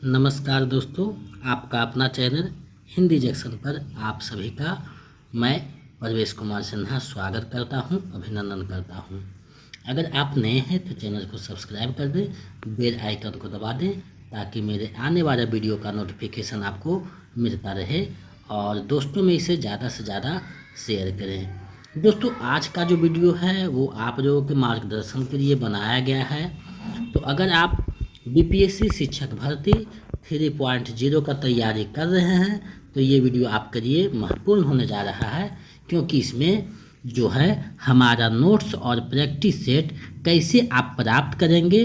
नमस्कार दोस्तों, आपका अपना चैनल हिंदी जंक्शन पर आप सभी का मैं परवेश कुमार सिन्हा स्वागत करता हूं, अभिनंदन करता हूं। अगर आप नए हैं तो चैनल को सब्सक्राइब कर दें, बेल आइकन को दबा दें ताकि मेरे आने वाला वीडियो का नोटिफिकेशन आपको मिलता रहे और दोस्तों में इसे ज़्यादा से ज़्यादा शेयर करें। दोस्तों, आज का जो वीडियो है वो आप लोगों के मार्गदर्शन के लिए बनाया गया है। तो अगर आप बीपीएससी शिक्षक भर्ती 3.0 का तैयारी कर रहे हैं तो ये वीडियो आपके लिए महत्वपूर्ण होने जा रहा है, क्योंकि इसमें जो है हमारा नोट्स और प्रैक्टिस सेट कैसे आप प्राप्त करेंगे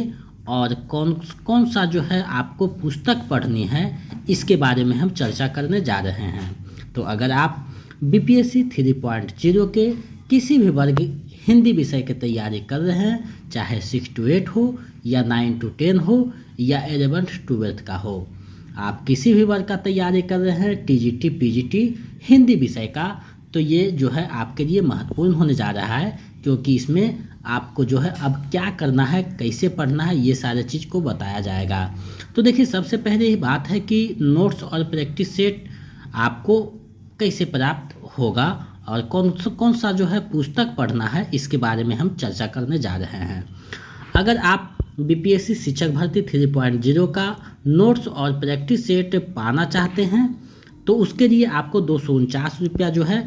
और कौन कौन सा जो है आपको पुस्तक पढ़नी है इसके बारे में हम चर्चा करने जा रहे हैं। तो अगर आप बीपीएससी 3.0 के किसी भी वर्ग हिंदी विषय की तैयारी कर रहे हैं, चाहे 6 to 8 हो या 9 to 10 हो या 11th to 12th का हो, आप किसी भी वर्ग का तैयारी कर रहे हैं, टीजीटी पीजीटी हिंदी विषय का, तो ये जो है आपके लिए महत्वपूर्ण होने जा रहा है, क्योंकि इसमें आपको जो है अब क्या करना है, कैसे पढ़ना है, ये सारे चीज़ को बताया जाएगा। तो देखिए, सबसे पहले ये बात है कि नोट्स और प्रैक्टिस सेट आपको कैसे प्राप्त होगा और कौन सा जो है पुस्तक पढ़ना है इसके बारे में हम चर्चा करने जा रहे हैं। अगर आप बीपीएससी शिक्षक भर्ती 3.0 का नोट्स और प्रैक्टिस सेट पाना चाहते हैं तो उसके लिए आपको 249 रुपया जो है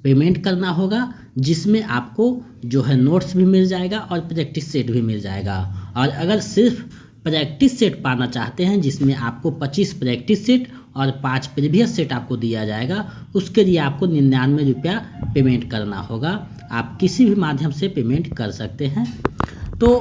पेमेंट करना होगा, जिसमें आपको जो है नोट्स भी मिल जाएगा और प्रैक्टिस सेट भी मिल जाएगा। और अगर सिर्फ प्रैक्टिस सेट पाना चाहते हैं जिसमें आपको 25 प्रैक्टिस सेट और 5 प्रीवियस सेट आपको दिया जाएगा, उसके लिए आपको 99 रुपया पेमेंट करना होगा। आप किसी भी माध्यम से पेमेंट कर सकते हैं। तो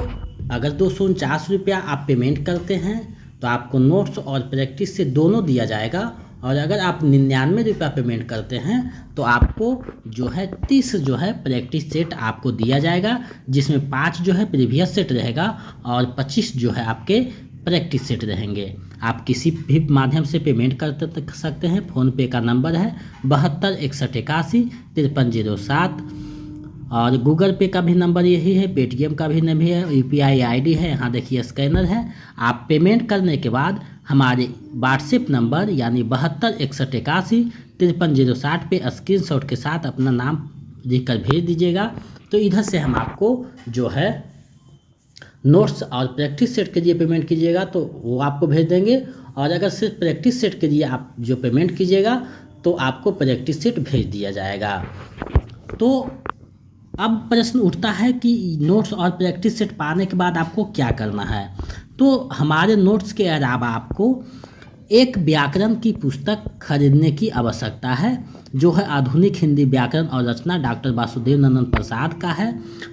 अगर 249 रुपया आप पेमेंट करते हैं तो आपको नोट्स और प्रैक्टिस से दोनों दिया जाएगा, और अगर आप 99 रुपया पेमेंट करते हैं तो आपको जो है 30 जो है प्रैक्टिस सेट आपको दिया जाएगा, जिसमें 5 जो है प्रीवियस सेट रहेगा और 25 जो है आपके प्रैक्टिस सेट रहेंगे। आप किसी भी माध्यम से पेमेंट कर सकते हैं। फ़ोनपे का नंबर है 72 61 81 53 07 और गूगल पे का भी नंबर यही है, पेटीएम का भी नंबर है, यूपीआई आईडी है, यहाँ देखिए स्कैनर है। आप पेमेंट करने के बाद हमारे व्हाट्सएप नंबर यानी 72 61 81 53 07 पे स्क्रीनशॉट के साथ अपना नाम लिखकर भेज दीजिएगा। तो इधर से हम आपको जो है नोट्स और प्रैक्टिस सेट के लिए पेमेंट कीजिएगा तो वो आपको भेज देंगे, और अगर सिर्फ प्रैक्टिस सेट के लिए आप जो पेमेंट कीजिएगा तो आपको प्रैक्टिस सेट भेज दिया जाएगा। तो अब प्रश्न उठता है कि नोट्स और प्रैक्टिस सेट पाने के बाद आपको क्या करना है। तो हमारे नोट्स के अलावा आपको एक व्याकरण की पुस्तक खरीदने की आवश्यकता है, जो है आधुनिक हिंदी व्याकरण और रचना डॉक्टर वासुदेव नंदन प्रसाद का है।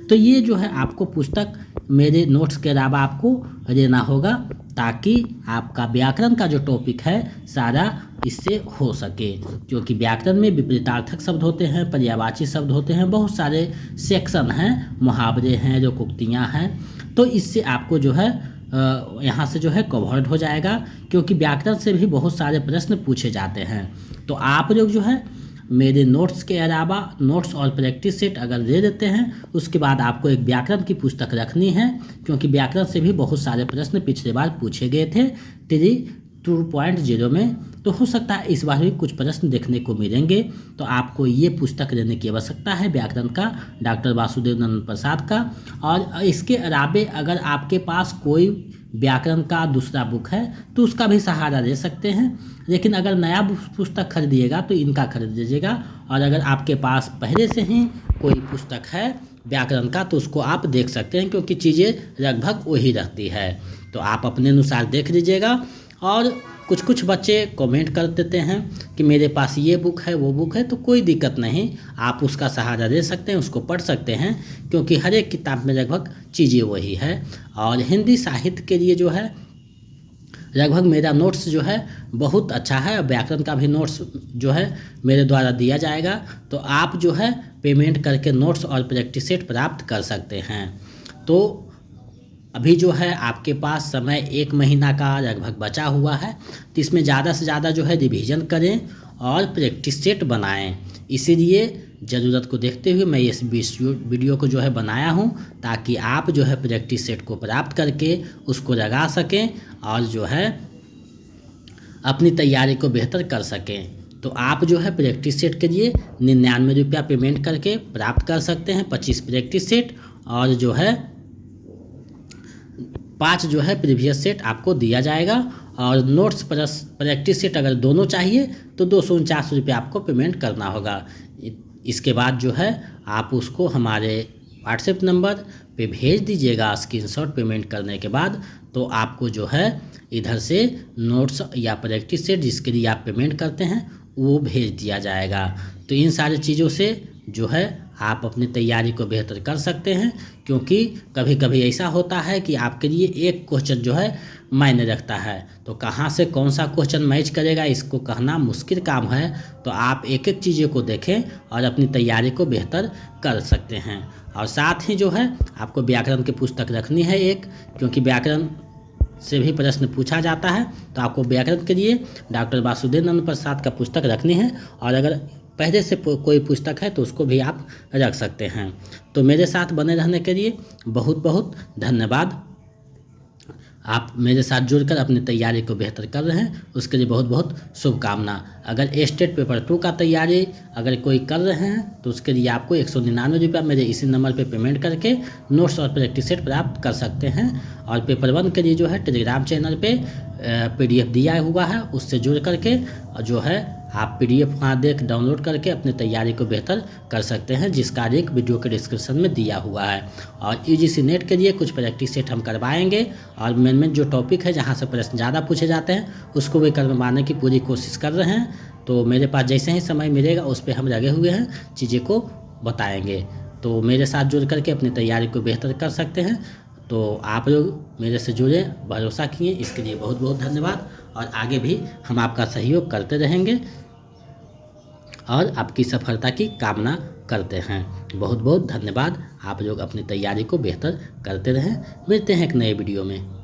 तो ये जो है आपको पुस्तक मेरे नोट्स के अलावा आपको लेना होगा, ताकि आपका व्याकरण का जो टॉपिक है सारा इससे हो सके, क्योंकि व्याकरण में विपरीतार्थक शब्द होते हैं, पर्यायवाची शब्द होते हैं, बहुत सारे सेक्शन हैं, मुहावरे हैं, लोकोक्तियाँ हैं। तो इससे आपको जो है यहाँ से जो है कवर्ड हो जाएगा, क्योंकि व्याकरण से भी बहुत सारे प्रश्न पूछे जाते हैं। तो आप लोग जो है मेरे नोट्स के अलावा नोट्स और प्रैक्टिस सेट अगर दे देते हैं, उसके बाद आपको एक व्याकरण की पुस्तक रखनी है, क्योंकि व्याकरण से भी बहुत सारे प्रश्न पिछले बार पूछे गए थे 2.0 में। तो हो सकता है इस बार भी कुछ प्रश्न देखने को मिलेंगे। तो आपको ये पुस्तक लेने की आवश्यकता है व्याकरण का, डॉक्टर वासुदेव नंदन प्रसाद का। और इसके अलावे अगर आपके पास कोई व्याकरण का दूसरा बुक है तो उसका भी सहारा ले सकते हैं, लेकिन अगर नया पुस्तक खरीदिएगा तो इनका खरीद लीजिएगा। और अगर आपके पास पहले से ही कोई पुस्तक है व्याकरण का तो उसको आप देख सकते हैं, क्योंकि चीज़ें लगभग वही रहती है। तो आप अपने अनुसार देख लीजिएगा। और कुछ बच्चे कमेंट कर देते हैं कि मेरे पास ये बुक है वो बुक है, तो कोई दिक्कत नहीं, आप उसका सहारा ले सकते हैं, उसको पढ़ सकते हैं, क्योंकि हर एक किताब में लगभग चीज़ें वही है। और हिंदी साहित्य के लिए जो है लगभग मेरा नोट्स जो है बहुत अच्छा है, व्याकरण का भी नोट्स जो है मेरे द्वारा दिया जाएगा। तो आप जो है पेमेंट करके नोट्स और प्रैक्टिस सेट प्राप्त कर सकते हैं। तो अभी जो है आपके पास समय 1 महीना का लगभग बचा हुआ है, तो इसमें ज़्यादा से ज़्यादा जो है रिवीजन करें और प्रैक्टिस सेट बनाएं। इसीलिए ज़रूरत को देखते हुए मैं इस वीडियो को जो है बनाया हूँ, ताकि आप जो है प्रैक्टिस सेट को प्राप्त करके उसको लगा सकें और जो है अपनी तैयारी को बेहतर कर सकें। तो आप जो है प्रैक्टिस सेट के लिए 99 रुपया पेमेंट करके प्राप्त कर सकते हैं 25 प्रैक्टिस सेट, और जो है 5 जो है प्रीवियस सेट आपको दिया जाएगा। और नोट्स प्लस प्रैक्टिस सेट अगर दोनों चाहिए तो 249 रुपये आपको पेमेंट करना होगा। इसके बाद जो है आप उसको हमारे व्हाट्सएप नंबर पे भेज दीजिएगा स्क्रीनशॉट पेमेंट करने के बाद, तो आपको जो है इधर से नोट्स या प्रैक्टिस सेट जिसके लिए आप पेमेंट करते हैं वो भेज दिया जाएगा। तो इन सारी चीज़ों से जो है आप अपनी तैयारी को बेहतर कर सकते हैं, क्योंकि कभी कभी ऐसा होता है कि आपके लिए एक क्वेश्चन जो है मायने रखता है, तो कहाँ से कौन सा क्वेश्चन मैच करेगा इसको कहना मुश्किल काम है। तो आप एक एक चीज़ों को देखें और अपनी तैयारी को बेहतर कर सकते हैं। और साथ ही जो है आपको व्याकरण की पुस्तक रखनी है एक, क्योंकि व्याकरण से भी प्रश्न पूछा जाता है। तो आपको व्याकरण के लिए डॉक्टर वासुदेव नंद प्रसाद का पुस्तक रखनी है, और अगर पहले से कोई पुस्तक है तो उसको भी आप रख सकते हैं। तो मेरे साथ बने रहने के लिए बहुत बहुत धन्यवाद। आप मेरे साथ जुड़कर अपनी तैयारी को बेहतर कर रहे हैं, उसके लिए बहुत बहुत शुभकामना। अगर स्टेट पेपर 2 का तैयारी अगर कोई कर रहे हैं तो उसके लिए आपको 199 रुपया मेरे इसी नंबर पे पेमेंट करके नोट्स और प्रैक्टिस सेट प्राप्त कर सकते हैं। और पेपर 1 के लिए जो है टेलीग्राम चैनल पे PDF दिया हुआ है, उससे जुड़ करके जो है आप PDF वहाँ देख डाउनलोड करके अपनी तैयारी को बेहतर कर सकते हैं, जिसका लिंक वीडियो के डिस्क्रिप्शन में दिया हुआ है। और UGC नेट के लिए कुछ प्रैक्टिस सेट हम करवाएंगे, और मेन जो टॉपिक है जहाँ से प्रश्न ज़्यादा पूछे जाते हैं उसको भी करवाने की पूरी कोशिश कर रहे हैं। तो मेरे पास जैसे ही समय मिलेगा उस पर हम लगे हुए हैं, चीज़ें को बताएंगे। तो मेरे साथ जुड़ करके अपनी तैयारी को बेहतर कर सकते हैं। तो आप लोग मेरे से जुड़े, भरोसा किए, इसके लिए बहुत बहुत धन्यवाद। और आगे भी हम आपका सहयोग करते रहेंगे और आपकी सफलता की कामना करते हैं। बहुत बहुत धन्यवाद। आप लोग अपनी तैयारी को बेहतर करते रहें। मिलते हैं एक नए वीडियो में।